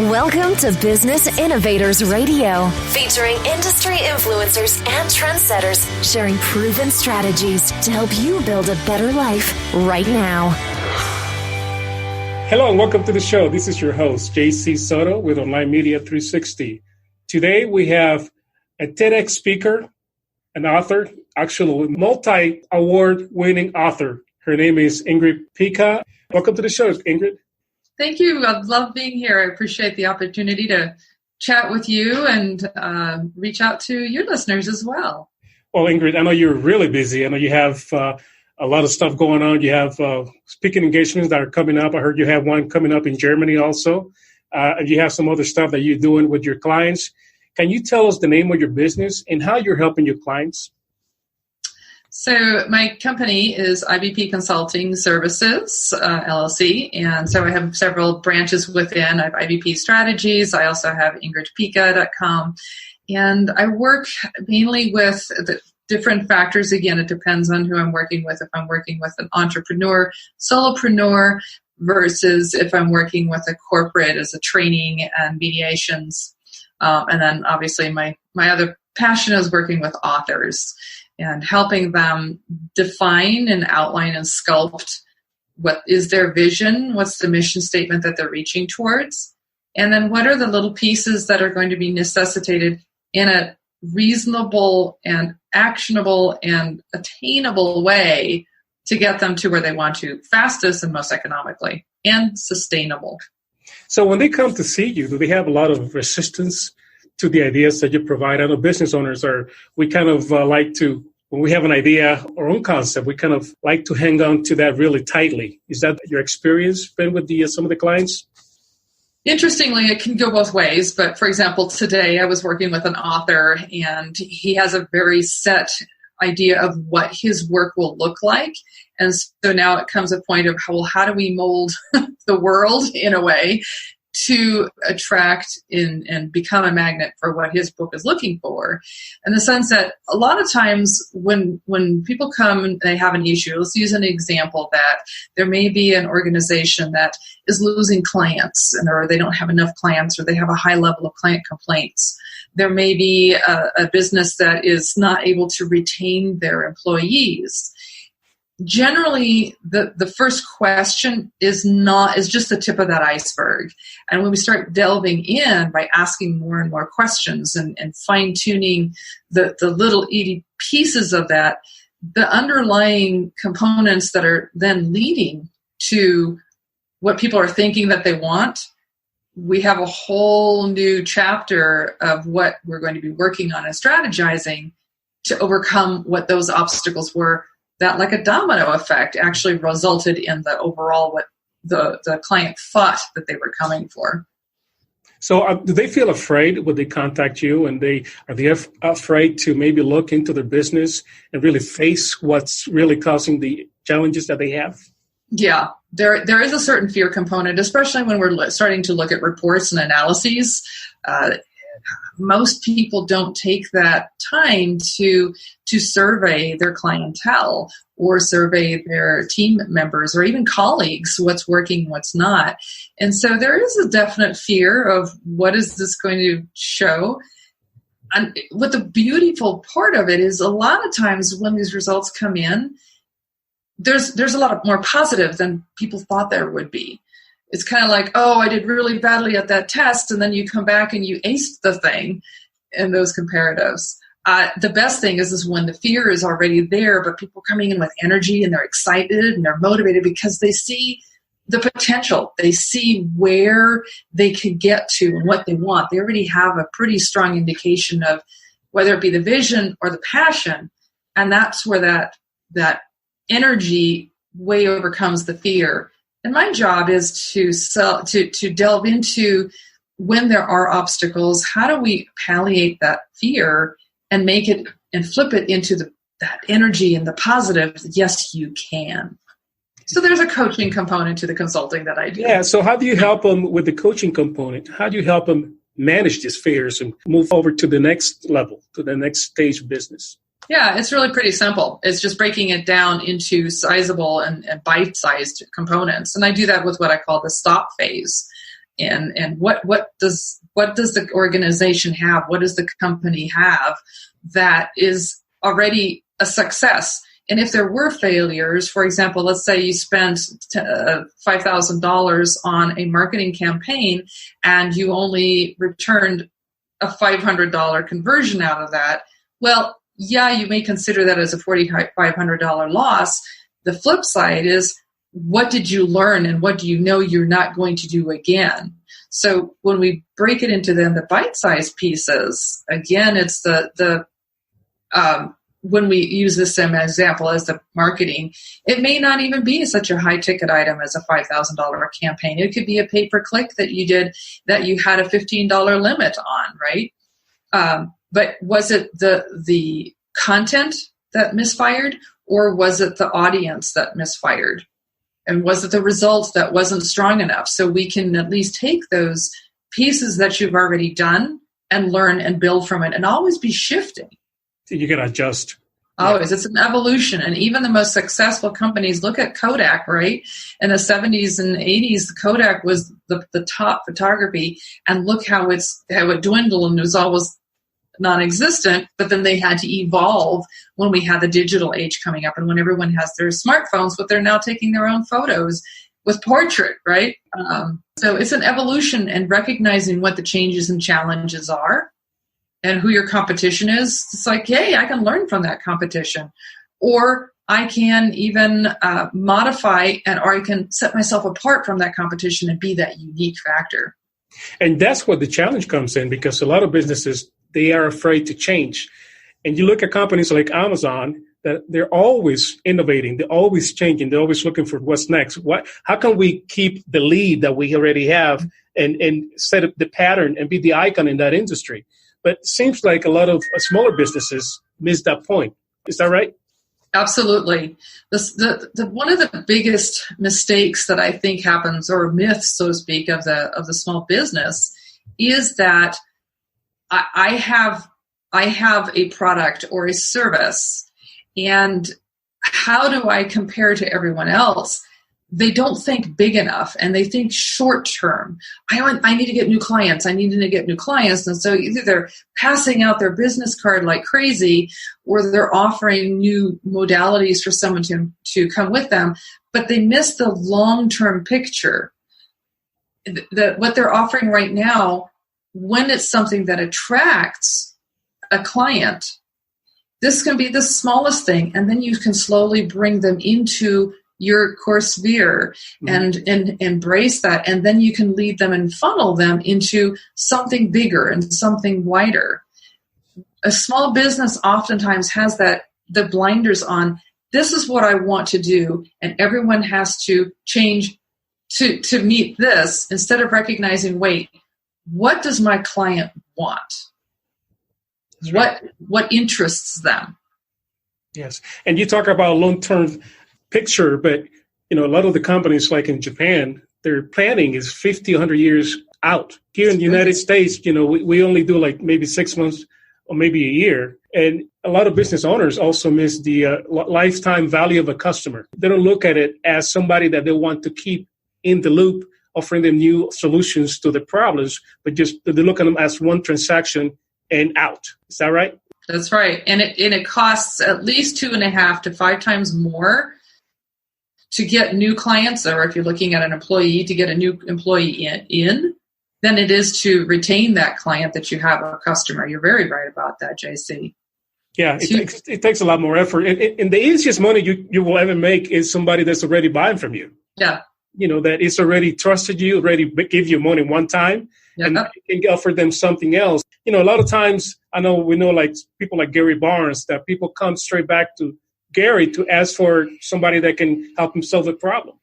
Welcome to Business Innovators Radio, featuring industry influencers and trendsetters sharing proven strategies to help you build a better life right now. Hello and welcome to the show. This is your host, JC Soto with Online Media 360. Today we have a TEDx speaker, an author, actually a multi-award winning author. Her name is Ingrid Pyka. Welcome to the show, Ingrid. Thank you. I love being here. I appreciate the opportunity to chat with you and reach out to your listeners as well. Well, Ingrid, I know you're really busy. I know you have a lot of stuff going on. You have speaking engagements that are coming up. I heard you have one coming up in Germany also. And you have some other stuff that you're doing with your clients. Can you tell us the name of your business and how you're helping your clients? So my company is IBP Consulting Services, LLC. And so I have several branches within. I have IBP Strategies. I also have ingridpyka.com. And I work mainly with the different factors. Again, it depends on who I'm working with. If I'm working with an entrepreneur, solopreneur, versus if I'm working with a corporate as a training and mediations. And then obviously my other passion is working with authors and helping them define and outline and sculpt what is their vision, what's the mission statement that they're reaching towards, and then what are the little pieces that are going to be necessitated in a reasonable and actionable and attainable way to get them to where they want to fastest and most economically and sustainable. So when they come to see you, do they have a lot of resistance to the ideas that you provide? I know business owners we kind of like to, when we have an idea or own concept, we kind of like to hang on to that really tightly. Is that your experience been with some of the clients? Interestingly, it can go both ways. But for example, today I was working with an author and he has a very set idea of what his work will look like. And so now it comes a point of, how do we mold the world in a way to attract and become a magnet for what his book is looking for? In the sense that a lot of times when people come and they have an issue, let's use an example that there may be an organization that is losing clients or they don't have enough clients or they have a high level of client complaints. There may be a business that is not able to retain their employees. Generally, the first question is just the tip of that iceberg. And when we start delving in by asking more and more questions and fine-tuning the little itty pieces of that, the underlying components that are then leading to what people are thinking that they want, we have a whole new chapter of what we're going to be working on and strategizing to overcome what those obstacles were. That, like a domino effect, actually resulted in the overall what the client thought that they were coming for. So do they feel afraid when they contact you, and are they afraid to maybe look into their business and really face what's really causing the challenges that they have? Yeah, there is a certain fear component, especially when we're starting to look at reports and analyses. Most people don't take that time to survey their clientele or survey their team members or even colleagues, what's working, what's not. And so there is a definite fear of what is this going to show. And what the beautiful part of it is, a lot of times when these results come in, there's a lot of more positive than people thought there would be. It's kind of like, I did really badly at that test, and then you come back and you aced the thing in those comparatives. The best thing is when the fear is already there, but people coming in with energy and they're excited and they're motivated because they see the potential. They see where they could get to and what they want. They already have a pretty strong indication of whether it be the vision or the passion, and that's where that energy way overcomes the fear. And my job is to delve into, when there are obstacles, how do we palliate that fear and make it and flip it into that energy and the positive? Yes, you can. So there's a coaching component to the consulting that I do. Yeah. So how do you help them with the coaching component? How do you help them manage these fears and move over to the next level, to the next stage of business? Yeah, it's really pretty simple. It's just breaking it down into sizable and bite-sized components. And I do that with what I call the stop phase. and what does the organization have? What does the company have that is already a success? And if there were failures, for example, let's say you spent $5,000 on a marketing campaign and you only returned a $500 conversion out of that. Well, yeah, you may consider that as a $4,500 loss. The flip side is, what did you learn and what do you know you're not going to do again? So when we break it into then the bite-sized pieces, again, it's when we use this same example as the marketing, it may not even be such a high-ticket item as a $5,000 campaign. It could be a pay-per-click that you did that you had a $15 limit on, right? But was it the content that misfired, or was it the audience that misfired? And was it the result that wasn't strong enough? So we can at least take those pieces that you've already done and learn and build from it, and always be shifting. You can adjust. Always. It's an evolution. And even the most successful companies, look at Kodak, right? In the 70s and 80s, Kodak was the top photography. And look how it dwindled and was almost non-existent. But then they had to evolve when we had the digital age coming up and when everyone has their smartphones, but they're now taking their own photos with portrait, right? So it's an evolution, and recognizing what the changes and challenges are and who your competition is. It's like, hey, I can learn from that competition. Or I can even modify or I can set myself apart from that competition and be that unique factor. And that's where the challenge comes in, because a lot of businesses, they are afraid to change. And you look at companies like Amazon, that they're always innovating, they're always changing, they're always looking for what's next. How can we keep the lead that we already have and set up the pattern and be the icon in that industry? But it seems like a lot of smaller businesses miss that point. Is that right? Absolutely. One of the biggest mistakes that I think happens, or myths, so to speak, of the small business, is that I have a product or a service, and how do I compare to everyone else? They don't think big enough, and they think short term. I need to get new clients. I need to get new clients. And so either they're passing out their business card like crazy, or they're offering new modalities for someone to come with them, but they miss the long-term picture. What they're offering right now, when it's something that attracts a client, this can be the smallest thing, and then you can slowly bring them into your core sphere and embrace that, and then you can lead them and funnel them into something bigger and something wider. A small business oftentimes has the blinders on. This is what I want to do, and everyone has to change to meet this, instead of recognizing, wait, what does my client want? What interests them? Yes. And you talk about long-term picture, but a lot of the companies, like in Japan, their planning is 50, 100 years out. Here in the United States, we only do like maybe 6 months or maybe a year. And a lot of business owners also miss the lifetime value of a customer. They don't look at it as somebody that they want to keep in the loop, offering them new solutions to the problems, but just they look at them as one transaction and out. Is that right? That's right. And it costs at least 2.5 to 5 times more to get new clients, or if you're looking at an employee, to get a new employee in than it is to retain that client that you have, a customer. You're very right about that, JC. Yeah, it takes a lot more effort. And the easiest money you will ever make is somebody that's already buying from you. Yeah. That is already trusted you, already give you money one time, and you can offer them something else. A lot of times, we know like people like Gary Barnes, that people come straight back to Gary to ask for somebody that can help them solve the problem.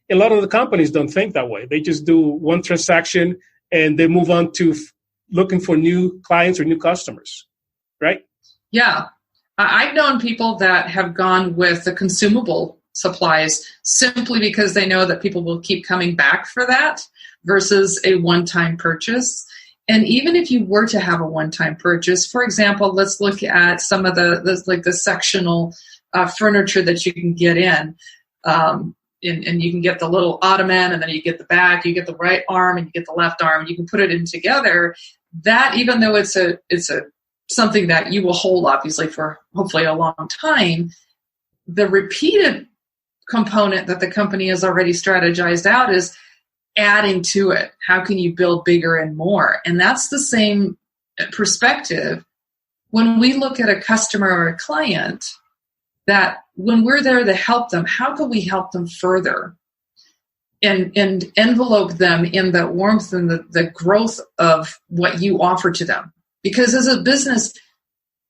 A lot of the companies don't think that way. They just do one transaction and they move on to looking for new clients or new customers, right? Yeah. I've known people that have gone with the consumable supplies simply because they know that people will keep coming back for that versus a one-time purchase. And even if you were to have a one-time purchase, for example, let's look at some of the sectional furniture that you can get in. and you can get the little ottoman, and then you get the back, you get the right arm, and you get the left arm, and you can put it in together. That, even though it's a something that you will hold obviously for hopefully a long time, the repeated component that the company has already strategized out is adding to it. How can you build bigger and more? And that's the same perspective when we look at a customer or a client, that when we're there to help them, how can we help them further and envelope them in the warmth and the growth of what you offer to them? Because as a business,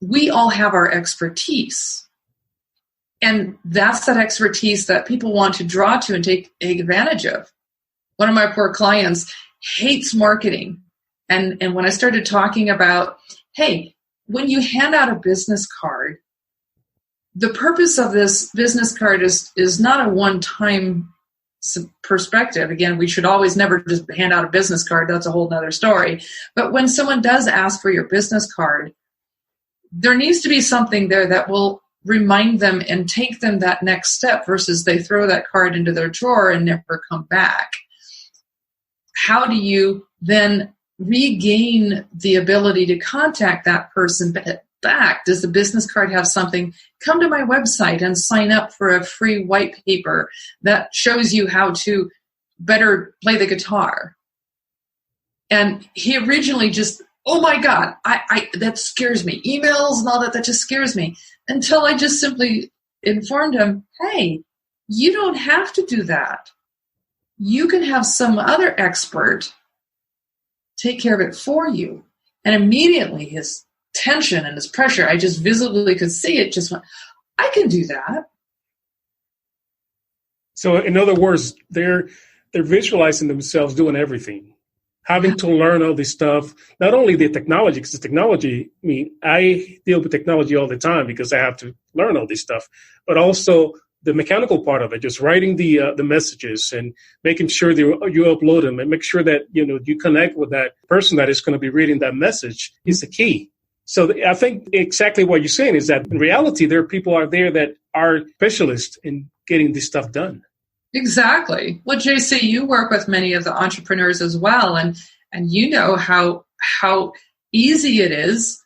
we all have our expertise. And that's that expertise that people want to draw to and take advantage of. One of my poor clients hates marketing. And when I started talking about, hey, when you hand out a business card, the purpose of this business card is not a one-time perspective. Again, we should always never just hand out a business card. That's a whole nother story. But when someone does ask for your business card, there needs to be something there that will remind them and take them that next step versus they throw that card into their drawer and never come back. How do you then regain the ability to contact that person back? Does the business card have something? Come to my website and sign up for a free white paper that shows you how to better play the guitar. And he originally just, oh my God, I that scares me. Emails and all that just scares me. Until I just simply informed him, hey, you don't have to do that. You can have some other expert take care of it for you. And immediately his tension and his pressure, I just visibly could see it, just went, I can do that. So in other words, they're visualizing themselves doing everything, having to learn all this stuff, not only the technology, because the technology, I mean, I deal with technology all the time because I have to learn all this stuff, but also the mechanical part of it, just writing the messages and making sure that you upload them and make sure that, you connect with that person that is going to be reading that message is the key. So I think exactly what you're saying is that in reality, there are people out there that are specialists in getting this stuff done. Exactly. Well, JC, you work with many of the entrepreneurs as well, and you know how easy it is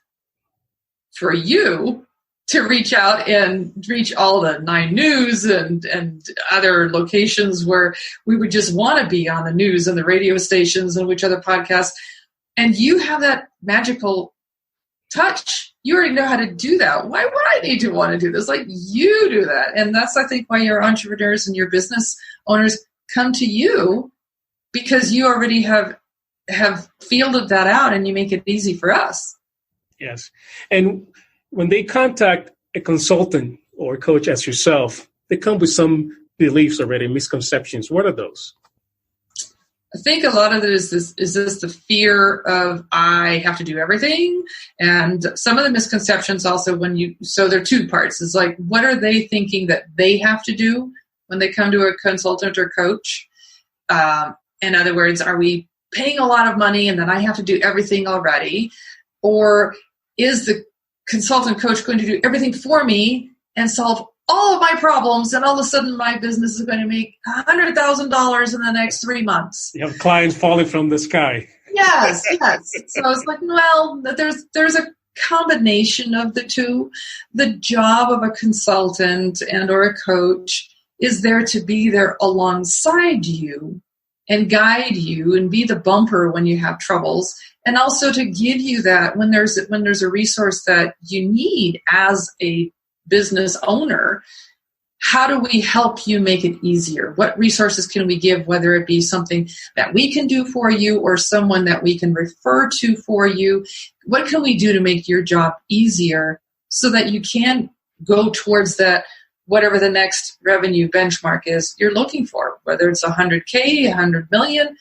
for you to reach out and reach all the 9 News and other locations where we would just want to be on the news and the radio stations and which other podcasts. And you have that magical touch. You already know how to do that. Why would I need to want to do this? Like, you do that. And that's, I think, why your entrepreneurs and your business owners come to you, because you already have fielded that out and you make it easy for us. Yes. And when they contact a consultant or a coach as yourself, they come with some beliefs already, misconceptions. What are those? I think a lot of it is this the fear of I have to do everything. And some of the misconceptions also so there are 2 parts. It's like, what are they thinking that they have to do when they come to a consultant or coach? In other words, are we paying a lot of money and then I have to do everything already? Or is the consultant coach going to do everything for me and solve all of my problems, and all of a sudden my business is going to make $100,000 in the next 3 months? You have clients falling from the sky. Yes. So I was like, well, there's a combination of the 2. The job of a consultant and or a coach is there to be there alongside you and guide you and be the bumper when you have troubles, and also to give you that when there's a resource that you need as a business owner. How do we help you make it easier? What resources can we give, whether it be something that we can do for you or someone that we can refer to for you? What can we do to make your job easier so that you can go towards that, whatever the next revenue benchmark is you're looking for, whether it's $100K, $100 million,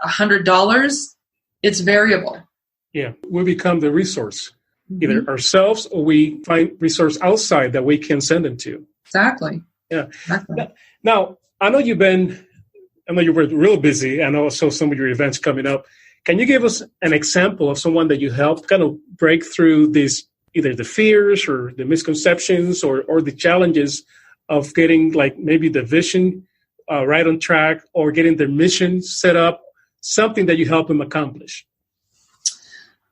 $100, it's variable. Yeah, we become the resource. Either ourselves or we find resource outside that we can send them to. Exactly. Yeah. Exactly. Now, I know you were real busy. I know also some of your events coming up. Can you give us an example of someone that you helped kind of break through these, either the fears or the misconceptions or the challenges of getting like maybe the vision right on track or getting their mission set up, something that you help them accomplish?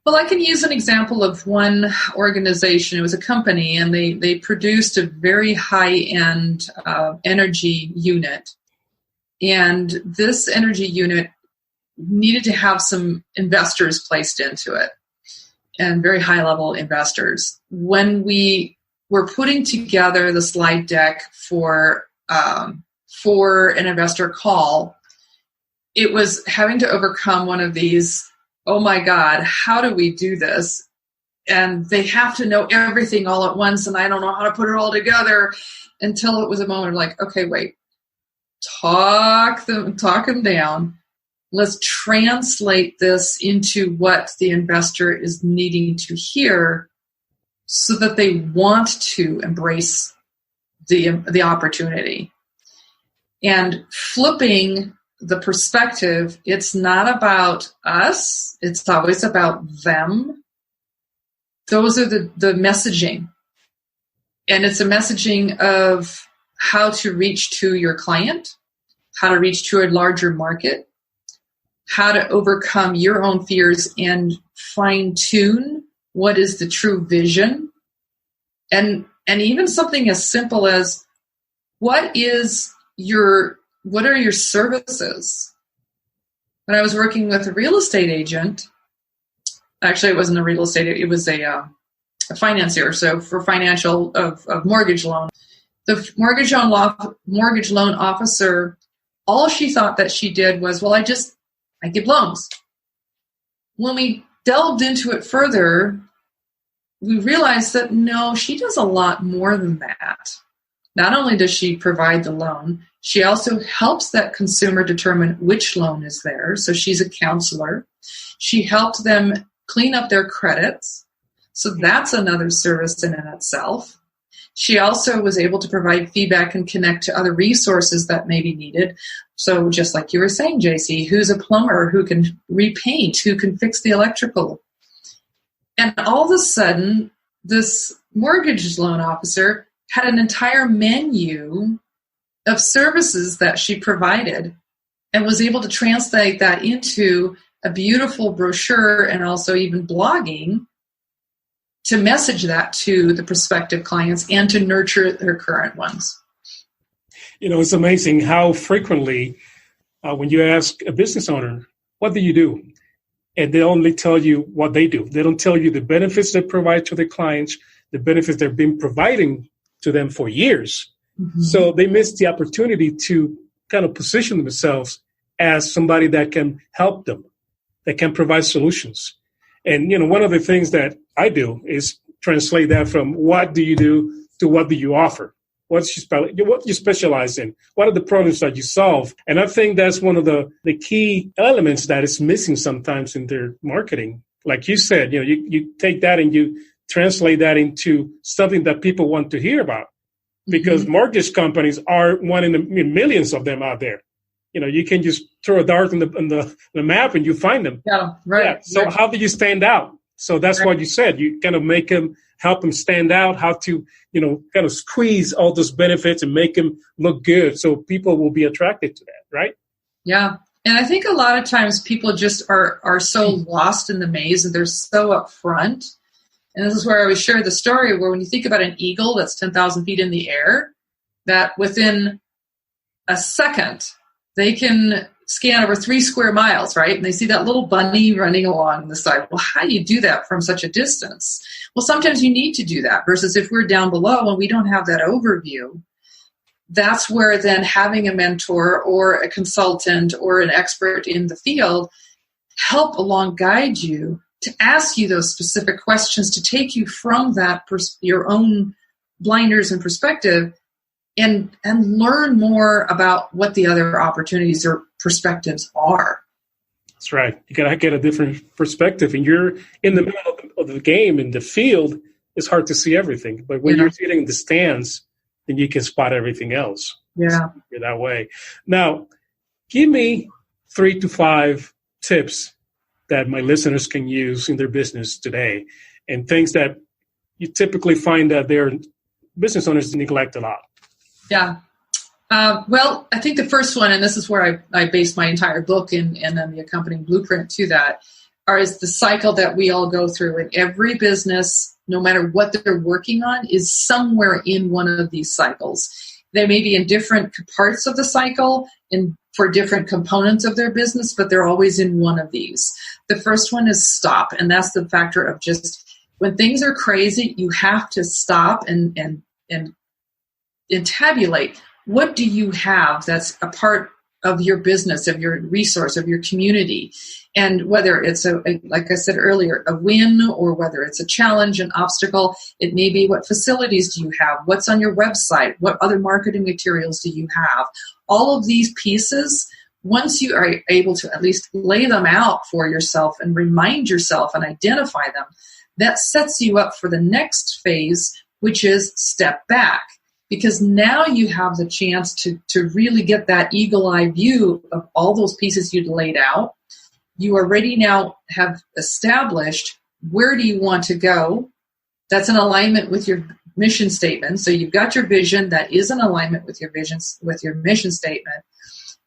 Well, I can use an example of one organization. It was a company, and they produced a very high-end energy unit. And this energy unit needed to have some investors placed into it, and very high-level investors. When we were putting together the slide deck for an investor call, it was having to overcome one of these, oh my God, how do we do this? And they have to know everything all at once, and I don't know how to put it all together, until it was a moment of like, okay, wait, talk them down. Let's translate this into what the investor is needing to hear so that they want to embrace the opportunity. And flipping the perspective, it's not about us, it's always about them. Those are the messaging. And it's a messaging of how to reach to your client, how to reach to a larger market, how to overcome your own fears and fine-tune what is the true vision. And even something as simple as what are your services? When I was working with a real estate agent, actually it wasn't a real estate, it was a financier, so for financial of mortgage loan. The mortgage loan officer, all she thought that she did was, well, I give loans. When we delved into it further, we realized that no, she does a lot more than that. Not only does she provide the loan, she also helps that consumer determine which loan is theirs. So she's a counselor. She helped them clean up their credits. So that's another service in and itself. She also was able to provide feedback and connect to other resources that may be needed. So just like you were saying, JC, who's a plumber, who can repaint, who can fix the electrical. And all of a sudden, this mortgage loan officer had an entire menu of services that she provided and was able to translate that into a beautiful brochure and also even blogging to message that to the prospective clients and to nurture their current ones. You know, it's amazing how frequently when you ask a business owner, what do you do? And they only tell you what they do. They don't tell you the benefits they provide to their clients, the benefits they've been providing to them for years. Mm-hmm. So they miss the opportunity to kind of position themselves as somebody that can help them, that can provide solutions. And, you know, one of the things that I do is translate that from what do you do to what do you offer? What you specialize in? What are the problems that you solve? And I think that's one of the key elements that is missing sometimes in their marketing. Like you said, you know, you take that and you translate that into something that people want to hear about. Because mortgage companies are one in the millions of them out there. You know, you can just throw a dart on the map and you find them. Yeah, right. Yeah. So how do you stand out? So that's what you said. You kind of help them stand out, how to, you know, kind of squeeze all those benefits and make them look good so people will be attracted to that, right? Yeah. And I think a lot of times people just are so lost in the maze and they're so upfront. And this is where I always share the story where when you think about an eagle that's 10,000 feet in the air, that within a second, they can scan over 3 square miles, right? And they see that little bunny running along the side. Well, how do you do that from such a distance? Well, sometimes you need to do that versus if we're down below and we don't have that overview, that's where then having a mentor or a consultant or an expert in the field help along guide you to ask you those specific questions to take you from that your own blinders and perspective and learn more about what the other opportunities or perspectives are. That's right. You got to get a different perspective. And you're in the middle of the game, in the field, it's hard to see everything. But when you're sitting in the stands, then you can spot everything else. Yeah. So you're that way. Now, give me 3 to 5 tips that my listeners can use in their business today and things that you typically find that their business owners neglect a lot. Yeah. Well, I think the first one, and this is where I based my entire book and then the accompanying blueprint to that, is the cycle that we all go through. And every business, no matter what they're working on, is somewhere in one of these cycles. They may be in different parts of the cycle and for different components of their business, but they're always in one of these. The first one is stop, and that's the factor of just when things are crazy, you have to stop and tabulate. What do you have that's a part of your business, of your resource, of your community? And whether it's, like I said earlier, a win, or whether it's a challenge, an obstacle, it may be what facilities do you have? What's on your website? What other marketing materials do you have? All of these pieces, once you are able to at least lay them out for yourself and remind yourself and identify them, that sets you up for the next phase, which is step back. Because now you have the chance to really get that eagle-eye view of all those pieces you'd laid out. You already now have established where do you want to go. That's in alignment with your mission statement. So you've got your vision that is in alignment with your vision, with your mission statement,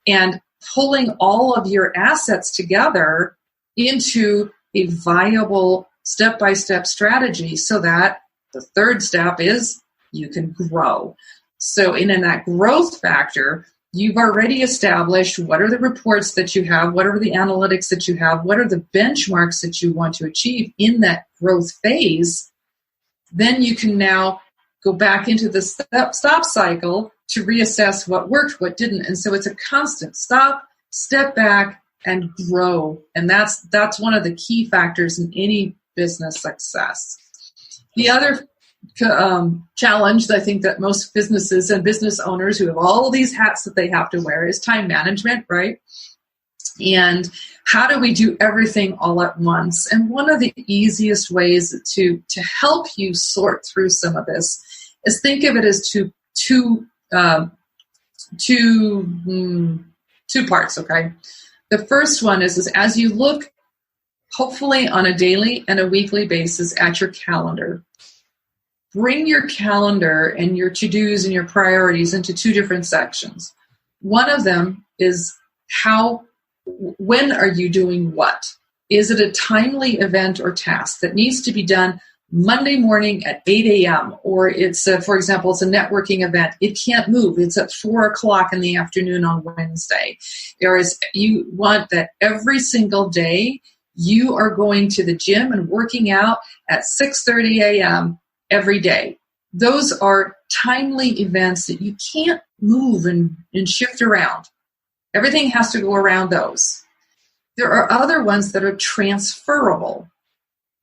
and pulling all of your assets together into a viable step-by-step strategy so that the third step is you can grow. So in that growth factor, you've already established what are the reports that you have, what are the analytics that you have, what are the benchmarks that you want to achieve in that growth phase. Then you can now go back into the stop cycle to reassess what worked, what didn't. And so it's a constant stop, step back, and grow. And that's one of the key factors in any business success. The other challenge that I think that most businesses and business owners who have all of these hats that they have to wear is time management, right? And how do we do everything all at once? And one of the easiest ways to help you sort through some of this is think of it as two parts, okay? The first one is as you look, hopefully on a daily and a weekly basis, at your calendar, bring your calendar and your to-dos and your priorities into two different sections. One of them is when are you doing what? Is it a timely event or task that needs to be done Monday morning at 8 a.m. or it's, for example, it's a networking event. It can't move. It's at 4 o'clock in the afternoon on Wednesday. Whereas you want that every single day you are going to the gym and working out at 6:30 a.m. every day. Those are timely events that you can't move and shift around. Everything has to go around those. There are other ones that are transferable.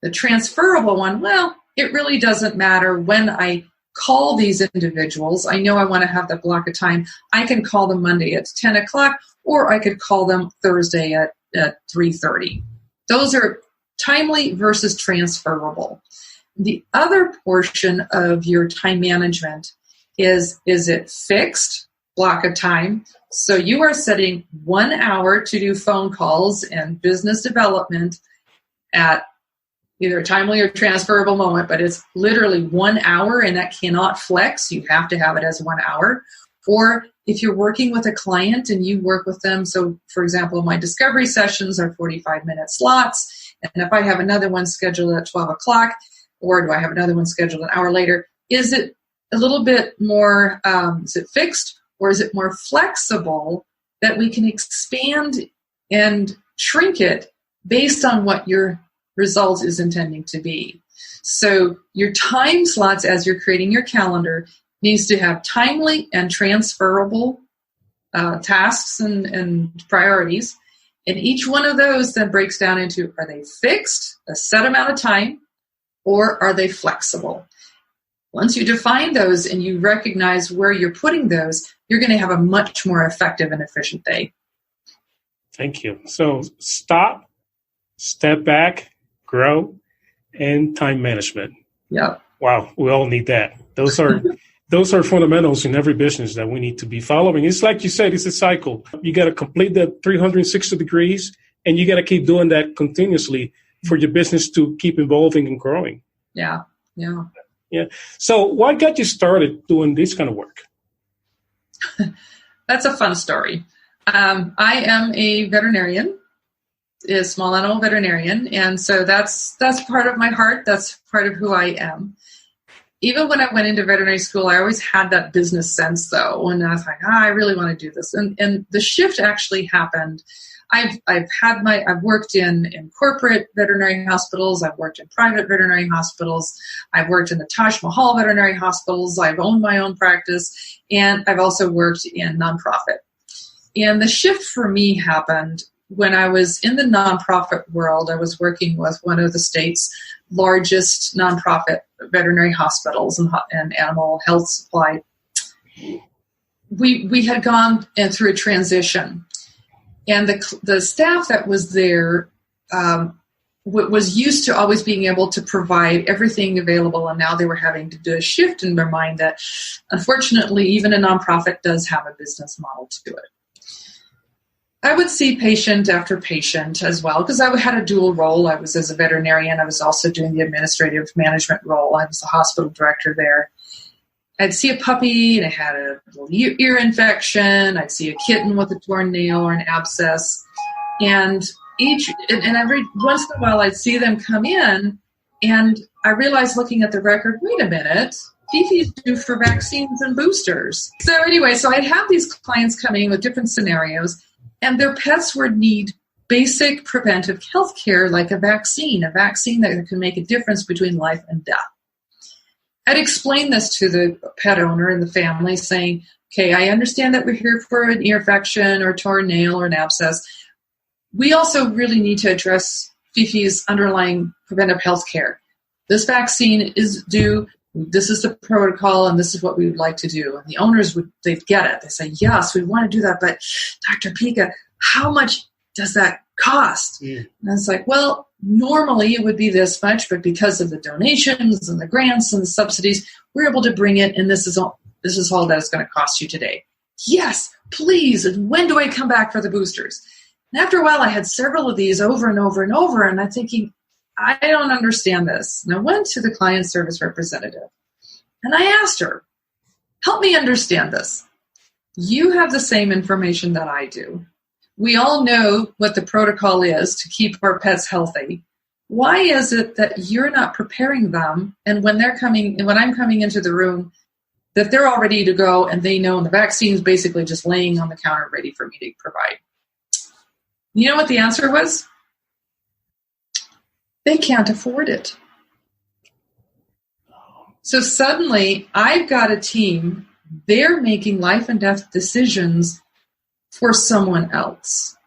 The transferable one, well, it really doesn't matter when I call these individuals. I know I want to have that block of time. I can call them Monday at 10 o'clock, or I could call them Thursday at 3:30. Those are timely versus transferable. The other portion of your time management is it fixed block of time? So you are setting 1 hour to do phone calls and business development at either a timely or transferable moment, but it's literally 1 hour and that cannot flex. You have to have it as 1 hour. Or if you're working with a client and you work with them, so for example, my discovery sessions are 45-minute slots, and if I have another one scheduled at 12 o'clock, or do I have another one scheduled an hour later, is it a little bit more, is it fixed, or is it more flexible that we can expand and shrink it based on what your result is intending to be? So your time slots as you're creating your calendar needs to have timely and transferable tasks and priorities. And each one of those then breaks down into, are they fixed, a set amount of time, or are they flexible? Once you define those and you recognize where you're putting those, you're going to have a much more effective and efficient day. Thank you. So stop, step back, grow, and time management. Yeah. Wow, we all need that. Those are fundamentals in every business that we need to be following. It's like you said, it's a cycle. You got to complete that 360 degrees, and you got to keep doing that continuously for your business to keep evolving and growing. Yeah. So what got you started doing this kind of work? That's a fun story. I am a veterinarian, a small animal veterinarian, and so that's part of my heart. That's part of who I am. Even when I went into veterinary school, I always had that business sense, though, and I was like, I really want to do this. And the shift actually happened. I've worked in corporate veterinary hospitals. I've worked in private veterinary hospitals. I've worked in the Taj Mahal veterinary hospitals. I've owned my own practice, and I've also worked in nonprofit. And the shift for me happened when I was in the nonprofit world. I was working with one of the state's largest nonprofit veterinary hospitals and animal health supply. We had gone through a transition, and the staff that was there was used to always being able to provide everything available, and now they were having to do a shift in their mind that, unfortunately, even a nonprofit does have a business model to it. I would see patient after patient as well, because I had a dual role. I was as a veterinarian. I was also doing the administrative management role. I was the hospital director there. I'd see a puppy and it had a little ear infection. I'd see a kitten with a torn nail or an abscess. And every once in a while I'd see them come in, and I realized, looking at the record, wait a minute, Fifi's due for vaccines and boosters. So anyway, I'd have these clients coming in with different scenarios, and their pets would need basic preventive health care, like a vaccine that can make a difference between life and death. I'd explain this to the pet owner and the family, saying, okay, I understand that we're here for an ear infection or torn nail or an abscess. We also really need to address Fifi's underlying preventive health care. This vaccine is due. This is the protocol, and this is what we would like to do. And the owners they'd get it. They say, yes, we want to do that, but Dr. Pyka, how much does that cost? Yeah. And it's like, well, normally it would be this much, but because of the donations and the grants and the subsidies, we're able to bring it, and this is all that it's going to cost you today. Yes, please. And when do I come back for the boosters? And after a while, I had several of these over and over and over, and I'm thinking, I don't understand this. And I went to the client service representative, and I asked her, help me understand this. You have the same information that I do. We all know what the protocol is to keep our pets healthy. Why is it that you're not preparing them, and when I'm coming into the room, that they're all ready to go, and they know the vaccine is basically just laying on the counter ready for me to provide? You know what the answer was? They can't afford it. So suddenly, I've got a team, they're making life and death decisions for someone else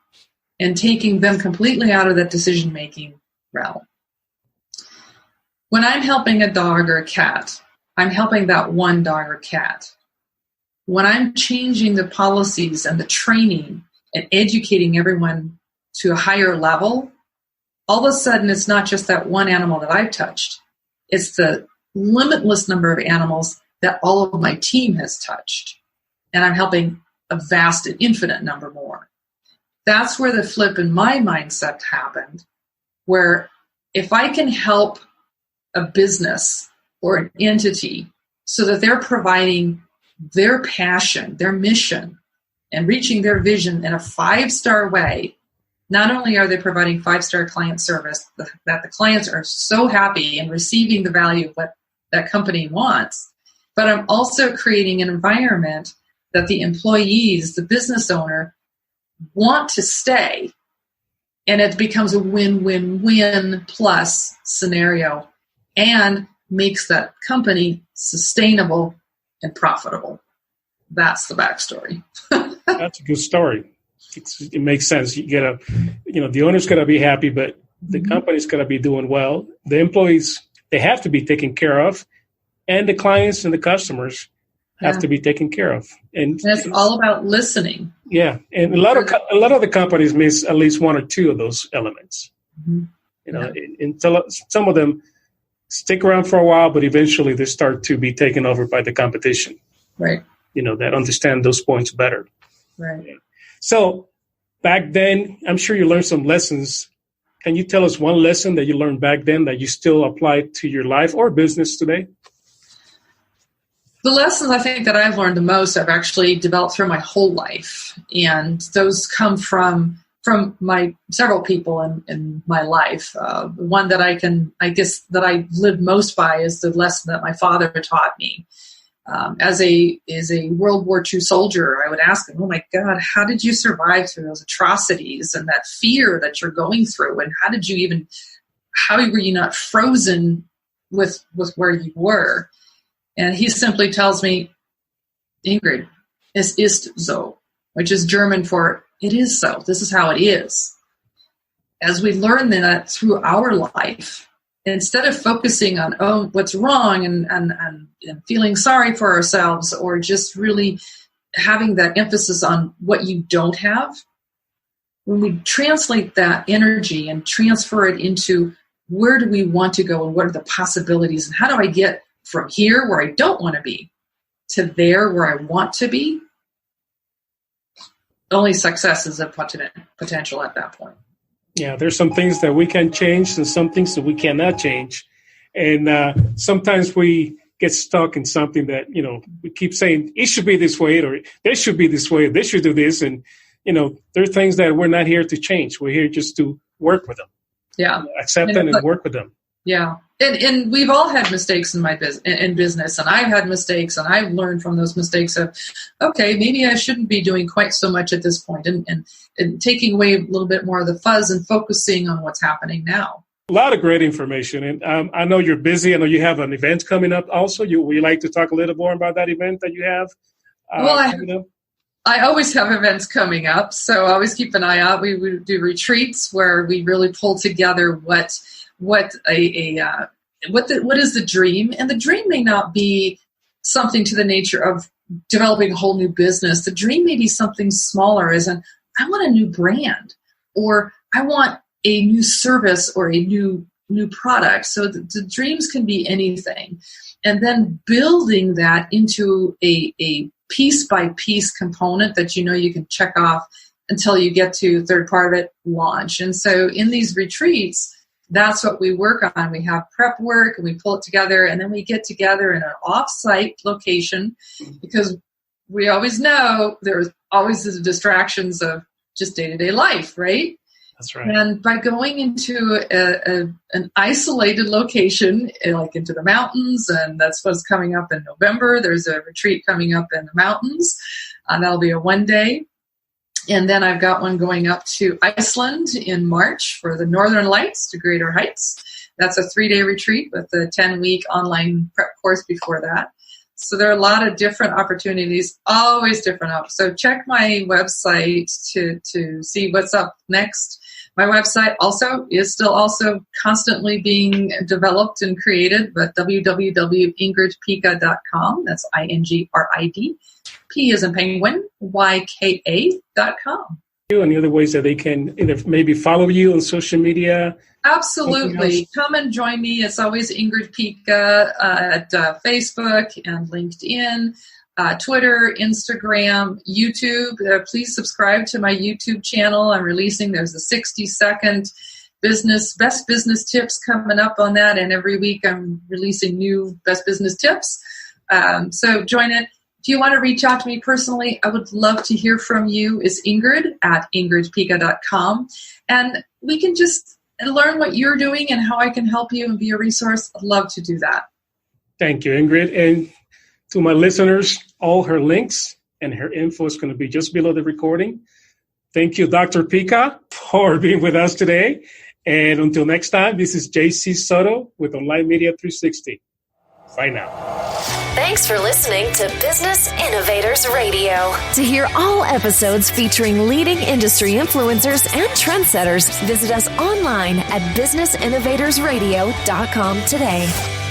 and taking them completely out of that decision-making realm. When I'm helping a dog or a cat, I'm helping that one dog or cat. When I'm changing the policies and the training and educating everyone to a higher level, all of a sudden, it's not just that one animal that I've touched. It's the limitless number of animals that all of my team has touched. And I'm helping a vast and infinite number more. That's where the flip in my mindset happened, where if I can help a business or an entity so that they're providing their passion, their mission, and reaching their vision in a 5-star way, not only are they providing 5-star client service that the clients are so happy and receiving the value of what that company wants, but I'm also creating an environment that the employees, the business owner, want to stay. And it becomes a win-win-win plus scenario and makes that company sustainable and profitable. That's the backstory. That's a good story. It makes sense. You get the owner's got to be happy, but the company's got to be doing well. The employees, they have to be taken care of, and the clients and the customers have to be taken care of. And it's all about listening. Yeah, and a lot of the companies miss at least one or two of those elements. Mm-hmm. Until some of them stick around for a while, but eventually they start to be taken over by the competition. Right. That understand those points better. Right. So back then, I'm sure you learned some lessons. Can you tell us one lesson that you learned back then that you still apply to your life or business today? The lessons I think that I've learned the most, I've actually developed through my whole life. And those come from my several people in my life. The one that I live most by is the lesson that my father taught me. As a World War II soldier, I would ask him, oh my God, how did you survive through those atrocities and that fear that you're going through? And how were you not frozen with where you were? And he simply tells me, Ingrid, es ist so, which is German for it is so. This is how it is. As we learn that through our life, instead of focusing on, what's wrong and feeling sorry for ourselves, or just really having that emphasis on what you don't have, when we translate that energy and transfer it into where do we want to go and what are the possibilities and how do I get from here where I don't want to be to there where I want to be, only success is a potential at that point. Yeah, there's some things that we can change and some things that we cannot change. And sometimes we get stuck in something that, we keep saying it should be this way, or they should be this way, or they should do this. And, there are things that we're not here to change. We're here just to work with them. Yeah. Accept them and work with them. Yeah. And we've all had mistakes in business, and I've had mistakes, and I've learned from those mistakes of, okay, maybe I shouldn't be doing quite so much at this point, and taking away a little bit more of the fuzz and focusing on what's happening now. A lot of great information. And I know you're busy. I know you have an event coming up also. Would you like to talk a little more about that event that you have coming up? I always have events coming up, so I always keep an eye out. We do retreats where we really pull together what is the dream, and the dream may not be something to the nature of developing a whole new business. The dream may be something smaller, as in I want a new brand, or I want a new service or a new product. So the dreams can be anything, and then building that into a piece by piece component that you can check off until you get to third part of it, launch. And so in these retreats, that's what we work on. We have prep work and we pull it together, and then we get together in an off-site location, because we always know there's always the distractions of just day-to-day life, right? That's right. And by going into an isolated location, like into the mountains, and that's what's coming up in November. There's a retreat coming up in the mountains. That'll be a 1-day. And then I've got one going up to Iceland in March for the Northern Lights to Greater Heights. That's a 3-day retreat with a 10-week online prep course before that. So there are a lot of different opportunities, always different. So check my website to see what's up next. My website is still constantly being developed and created, but www.ingridpyka.com. That's INGRID. P as in penguin, YKA.com. Any other ways that they can either maybe follow you on social media? Absolutely. Come and join me. It's always Ingrid Pyka at Facebook and LinkedIn, Twitter, Instagram, YouTube. Please subscribe to my YouTube channel. There's a 60-second best business tips coming up on that, and every week I'm releasing new best business tips. So join it. If you want to reach out to me personally, I would love to hear from you. It's Ingrid at ingridpyka.com. And we can just learn what you're doing and how I can help you and be a resource. I'd love to do that. Thank you, Ingrid. And to my listeners, all her links and her info is going to be just below the recording. Thank you, Dr. Pyka, for being with us today. And until next time, this is JC Soto with Online Media 360. Bye now. Thanks for listening to Business Innovators Radio. To hear all episodes featuring leading industry influencers and trendsetters, visit us online at businessinnovatorsradio.com today.